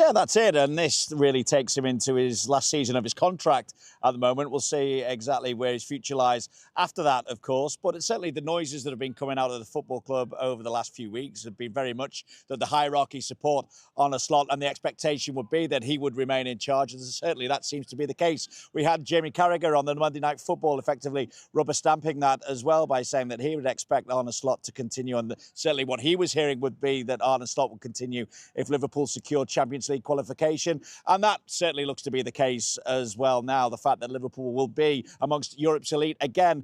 Yeah, that's it. And this really takes him into his last season of his contract at the moment. We'll see exactly where his future lies after that, of course. But it's certainly the noises that have been coming out of the football club over the last few weeks have been very much that the hierarchy support Arne Slot, and the expectation would be that he would remain in charge. And certainly that seems to be the case. We had Jamie Carragher on the Monday Night Football effectively rubber stamping that as well by saying that he would expect Arne Slot to continue. And certainly what he was hearing would be that Arne Slot would continue if Liverpool secured Champions League qualification, and that certainly looks to be the case as well now. The fact that Liverpool will be amongst Europe's elite again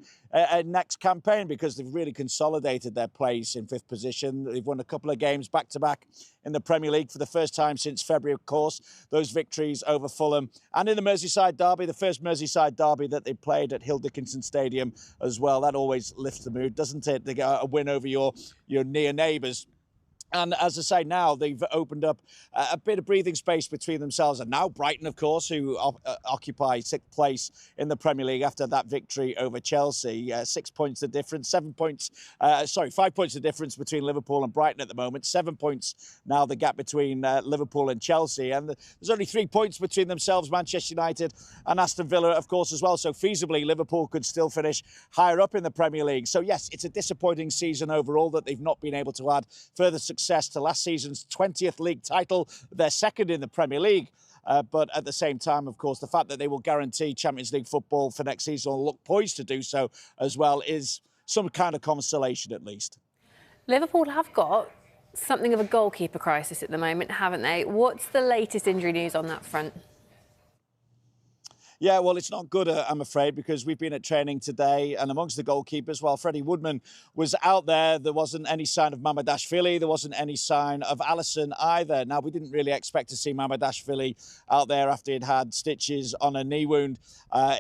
next campaign, because they've really consolidated their place in fifth position. They've won a couple of games back-to-back in the Premier League for the first time since February, of course. Those victories over Fulham and in the Merseyside derby, the first Merseyside derby that they played at Hill Dickinson Stadium as well. That always lifts the mood, doesn't it? They get a win over your near neighbours. And as I say, now they've opened up a bit of breathing space between themselves and now Brighton, of course, who occupy sixth place in the Premier League after that victory over Chelsea. 6 points the difference, 5 points the difference between Liverpool and Brighton at the moment. 7 points now the gap between Liverpool and Chelsea. And there's only 3 points between themselves, Manchester United and Aston Villa, of course, as well. So feasibly, Liverpool could still finish higher up in the Premier League. So yes, it's a disappointing season overall that they've not been able to add further success to last season's 20th league title. They're second in the Premier League. But at the same time, of course, the fact that they will guarantee Champions League football for next season, or look poised to do so as well, is some kind of consolation at least. Liverpool have got something of a goalkeeper crisis at the moment, haven't they? What's the latest injury news on that front? Yeah, well, it's not good, I'm afraid, because we've been at training today, and amongst the goalkeepers, while Freddie Woodman was out there wasn't any sign of Mamardashvili, there wasn't any sign of Alisson either. Now, we didn't really expect to see Mamardashvili out there after he'd had stitches on a knee wound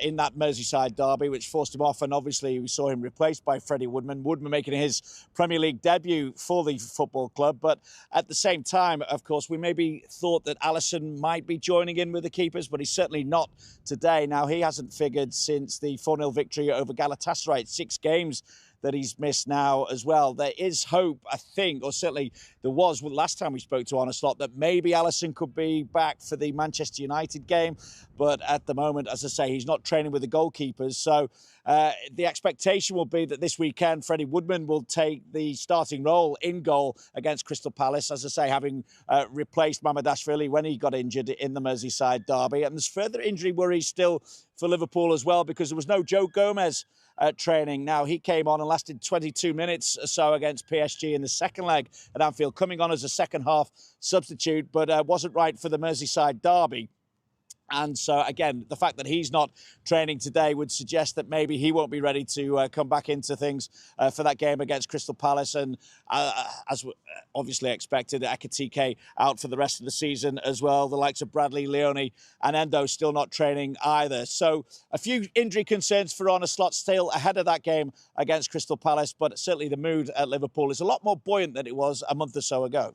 in that Merseyside derby, which forced him off, and obviously we saw him replaced by Freddie Woodman. Woodman making his Premier League debut for the football club, but at the same time, of course, we maybe thought that Alisson might be joining in with the keepers, but he's certainly not today. Now, he hasn't figured since the 4-0 victory over Galatasaray. It's 6 games that he's missed now as well. There is hope, I think, or certainly there was last time we spoke to Arne Slot, that maybe Alisson could be back for the Manchester United game. But at the moment, as I say, he's not training with the goalkeepers. So the expectation will be that this weekend, Freddie Woodman will take the starting role in goal against Crystal Palace, as I say, having replaced Mamardashvili when he got injured in the Merseyside derby. And there's further injury worries still for Liverpool as well, because there was no Joe Gomez at training. Now, he came on and lasted 22 minutes or so against PSG in the second leg at Anfield, coming on as a second-half substitute, but wasn't right for the Merseyside derby. And so, again, the fact that he's not training today would suggest that maybe he won't be ready to come back into things for that game against Crystal Palace. And as obviously expected, Ekitike out for the rest of the season as well. The likes of Bradley, Leone and Endo still not training either. So a few injury concerns for Arne Slot still ahead of that game against Crystal Palace. But certainly the mood at Liverpool is a lot more buoyant than it was a month or so ago.